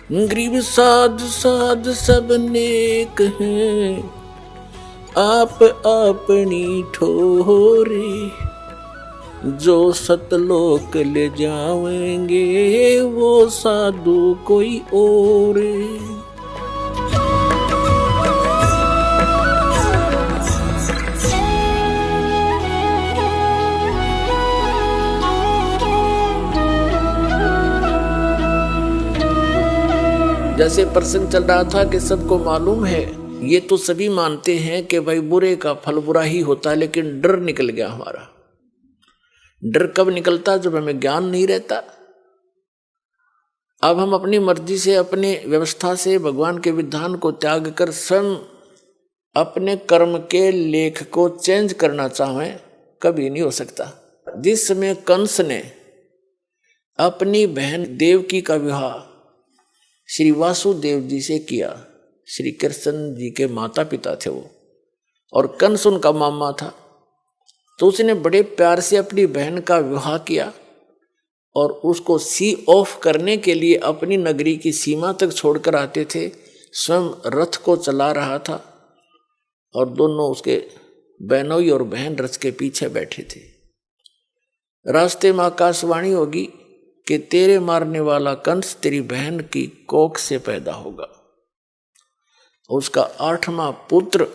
गरीब साध साध सब नेक हैं, आप अपनी ठोरे, जो सतलोक ले जाएंगे वो साधु कोई और। जैसे प्रसंग चल रहा था कि सबको मालूम है, ये तो सभी मानते हैं कि भाई बुरे का फल बुरा ही होता है, लेकिन डर निकल गया हमारा। डर कब निकलता? जब हमें ज्ञान नहीं रहता। अब हम अपनी मर्जी से, अपने व्यवस्था से भगवान के विधान को त्याग कर स्वयं अपने कर्म के लेख को चेंज करना चाहें, कभी नहीं हो सकता। जिस समय कंस ने अपनी बहन देवकी का विवाह श्री वासुदेव जी से किया, श्री कृष्ण जी के माता पिता थे वो, और कंस उनका मामा था, तो उसने बड़े प्यार से अपनी बहन का विवाह किया और उसको सी ऑफ करने के लिए अपनी नगरी की सीमा तक छोड़कर आते थे। स्वयं रथ को चला रहा था और दोनों उसके बहनोई और बहन रथ के पीछे बैठे थे। रास्ते में आकाशवाणी होगी कि तेरे मारने वाला कंस तेरी बहन की कोख से पैदा होगा, उसका 8वां पुत्र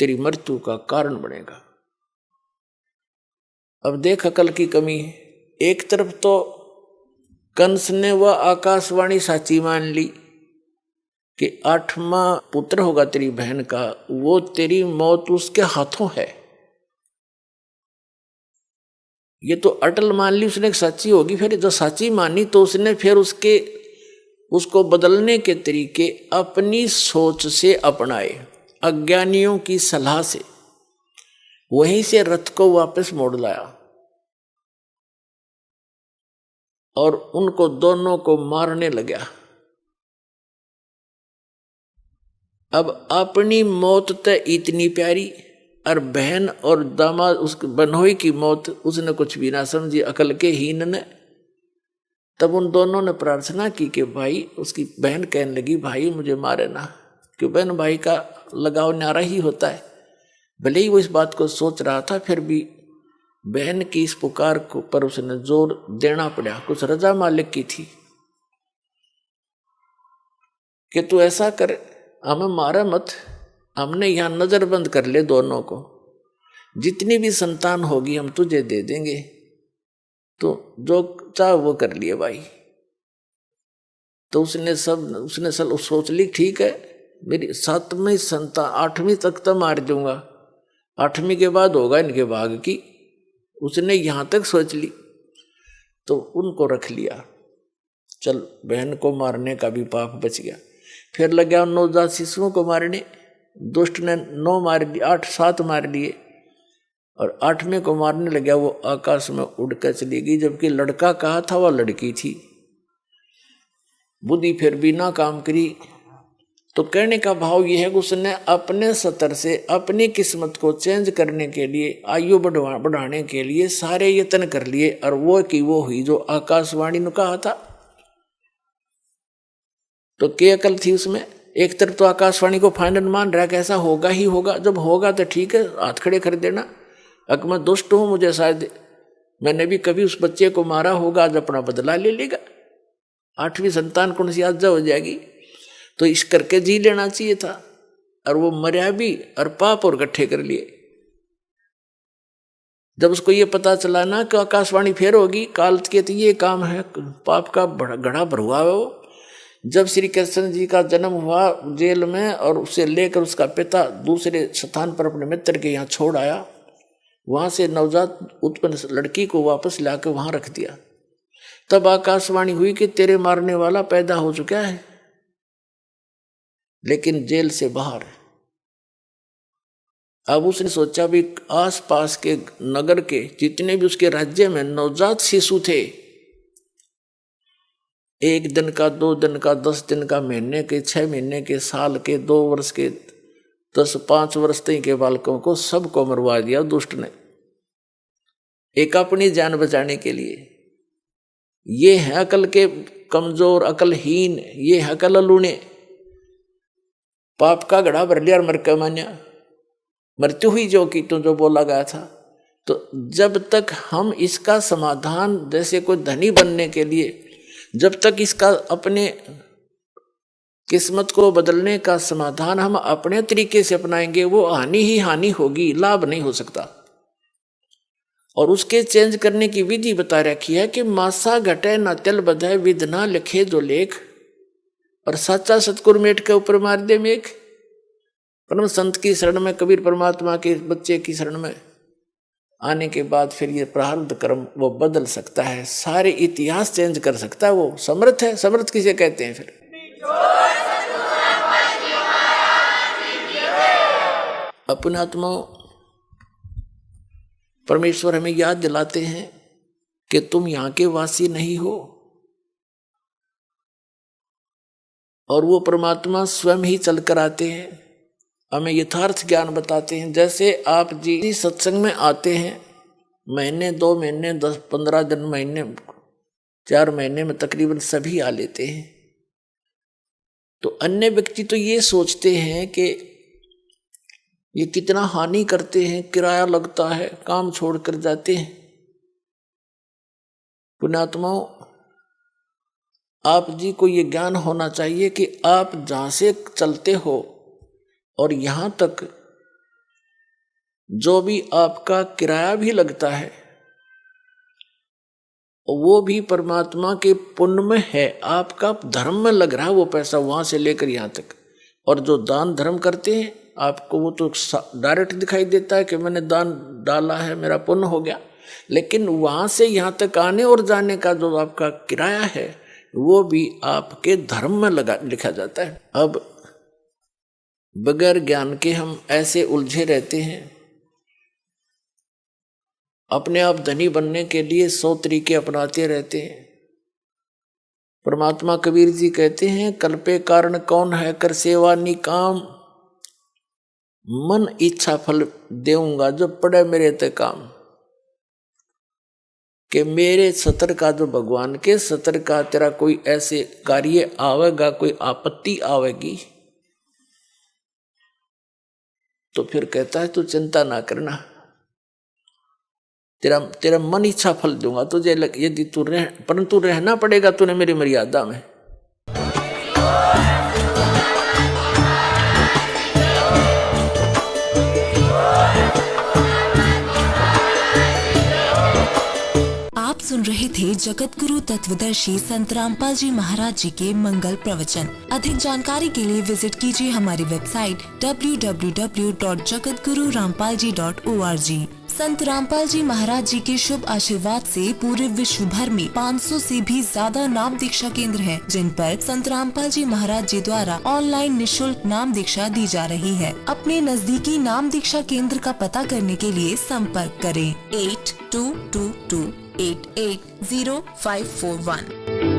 तेरी मृत्यु का कारण बनेगा। अब देख अकल की कमी है। एक तरफ तो कंस ने वह आकाशवाणी साची मान ली कि 8वां पुत्र होगा तेरी बहन का, वो तेरी मौत उसके हाथों है, ये तो अटल मान ली उसने सच्ची होगी। फिर जो सच्ची मानी तो उसने फिर उसको बदलने के तरीके अपनी सोच से अपनाए, अज्ञानियों की सलाह से। वहीं से रथ को वापस मोड़ लाया और उनको दोनों को मारने लगा। अब अपनी मौत तो इतनी प्यारी, और बहन और दामाद उस बनोई की मौत उसने कुछ भी ना समझी, अकल के हीन ने। तब उन दोनों ने प्रार्थना की कि भाई, उसकी बहन कहने लगी भाई मुझे मारे ना, क्यों बहन भाई का लगाव न्यारा ही होता है। भले ही वो इस बात को सोच रहा था, फिर भी बहन की इस पुकार को पर उसने जोर देना पड़ा। कुछ रजा मालिक की थी कि तू ऐसा कर, हमें मारा मत, हमने यहां नजर बंद कर ले दोनों को, जितनी भी संतान होगी हम तुझे दे देंगे, तो जो चाह वो कर लिए भाई। तो उसने सब सोच ली, ठीक है मेरी 7वीं संतान 8वीं तक तो मार दूंगा, 8वीं के बाद होगा इनके भाग की। उसने यहां तक सोच ली, तो उनको रख लिया। चल बहन को मारने का भी पाप बच गया। फिर लग गया नवजात शिशुओं को मारने। दुष्ट ने 9 मार दिए, 8-7 मार लिए, और 8वें को मारने लगा। वो आकाश में उड़कर चली गई, जबकि लड़का कहा था वह लड़की थी। बुद्धि फिर भी ना काम करी। तो कहने का भाव यह है कि उसने अपने स्तर से अपनी किस्मत को चेंज करने के लिए, आयु बढ़ाने के लिए सारे यत्न कर लिए, और वो की वो हुई जो आकाशवाणी ने कहा था। तो क्या अकल थी उसमें? एक तरफ तो आकाशवाणी को फाइनल मान रहा कि ऐसा होगा ही होगा, जब होगा तो ठीक है हाथ खड़े कर देना। अगर मैं दुष्ट हूं, मुझे शायद मैंने भी कभी उस बच्चे को मारा होगा, आज अपना बदला ले लेगा, 8वीं संतान कौन सी आज हो जाएगी, तो इस करके जी लेना चाहिए था। और वो मर्या भी और पाप और इकट्ठे कर लिए। जब उसको ये पता चला ना कि आकाशवाणी फेर होगी, काल के तो ये काम है, पाप का घड़ा भरुआ है वो। जब श्री कृष्ण जी का जन्म हुआ जेल में, और उसे लेकर उसका पिता दूसरे स्थान पर अपने मित्र के यहाँ छोड़ आया, वहां से नवजात उत्पन्न लड़की को वापस लाकर वहां रख दिया। तब आकाशवाणी हुई कि तेरे मारने वाला पैदा हो चुका है, लेकिन जेल से बाहर। अब उसने सोचा भी आसपास के नगर के जितने भी उसके राज्य में नवजात शिशु थे, 1 दिन का, 2 दिन का, 10 दिन का, महीने के, 6 महीने के, साल के, 2 वर्ष के, 5 वर्ष तक के बालकों को सबको मरवा दिया दुष्ट ने, एक अपनी जान बचाने के लिए। ये है अकल के कमजोर, अकलहीन, ये अकल लूने, पाप का घड़ा भर लिया और मर के मान्या, मृत्यु हुई जो कि तो जो बोला गया था। तो जब तक हम इसका समाधान, जैसे कोई धनी बनने के लिए जब तक इसका अपने किस्मत को बदलने का समाधान हम अपने तरीके से अपनाएंगे, वो हानि ही हानि होगी, लाभ नहीं हो सकता। और उसके चेंज करने की विधि बता रखी है कि मासा घटे न तिल बधे, विध ना लिखे जो लेख, और साचा सतगुरु मेट के ऊपर मार दे मेघ। परम संत की शरण में, कबीर परमात्मा के बच्चे की शरण में आने के बाद फिर ये प्रारब्ध कर्म वो बदल सकता है, सारे इतिहास चेंज कर सकता है। वो समर्थ है। समर्थ किसे कहते हैं? फिर अपने आत्मा परमेश्वर हमें याद दिलाते हैं कि तुम यहाँ के वासी नहीं हो, और वो परमात्मा स्वयं ही चलकर आते हैं, हमें यथार्थ ज्ञान बताते हैं। जैसे आप जी सत्संग में आते हैं, महीने 2 महीने 10-15 दिन, महीने 4 महीने में तकरीबन सभी आ लेते हैं। तो अन्य व्यक्ति तो ये सोचते हैं कि ये कितना हानि करते हैं, किराया लगता है, काम छोड़कर जाते हैं। पुण्यात्माओं, आप जी को ये ज्ञान होना चाहिए कि आप जहाँ से चलते हो और यहाँ तक जो भी आपका किराया भी लगता है, वो भी परमात्मा के पुण्य में है, आपका धर्म में लग रहा है वो पैसा, वहां से लेकर यहाँ तक। और जो दान धर्म करते हैं, आपको वो तो डायरेक्ट दिखाई देता है कि मैंने दान डाला है, मेरा पुण्य हो गया, लेकिन वहां से यहाँ तक आने और जाने का जो आपका किराया है, वो भी आपके धर्म में लिखा जाता है। अब बगैर ज्ञान के हम ऐसे उलझे रहते हैं, अपने आप धनी बनने के लिए 100 तरीके अपनाते रहते हैं। परमात्मा कबीर जी कहते हैं, कल्पे कारण कौन है, कर सेवा निकाम, मन इच्छा फल देऊंगा जो पड़े मेरे ते काम। कि मेरे सतर का, जो भगवान के सतर का तेरा कोई ऐसे कार्य आवेगा, कोई आपत्ति आवेगी, तो फिर कहता है तू चिंता ना करना, तेरा मन इच्छा फल दूंगा तुझे, यदि तू परंतु रहना पड़ेगा तूने मेरी मर्यादा में। आप सुन रहे थे जगत गुरु तत्वदर्शी संत रामपाल जी महाराज जी के मंगल प्रवचन। अधिक जानकारी के लिए विजिट कीजिए हमारी वेबसाइट www.jagatgururampalji.org। संत रामपाल जी महाराज जी के शुभ आशीर्वाद से पूरे विश्व भर में 500 से भी ज्यादा नाम दीक्षा केंद्र हैं, जिन पर संत रामपाल जी महाराज जी द्वारा ऑनलाइन निःशुल्क नाम दीक्षा दी जा रही है। अपने नजदीकी नाम दीक्षा केंद्र का पता करने के लिए संपर्क करें 8222880541।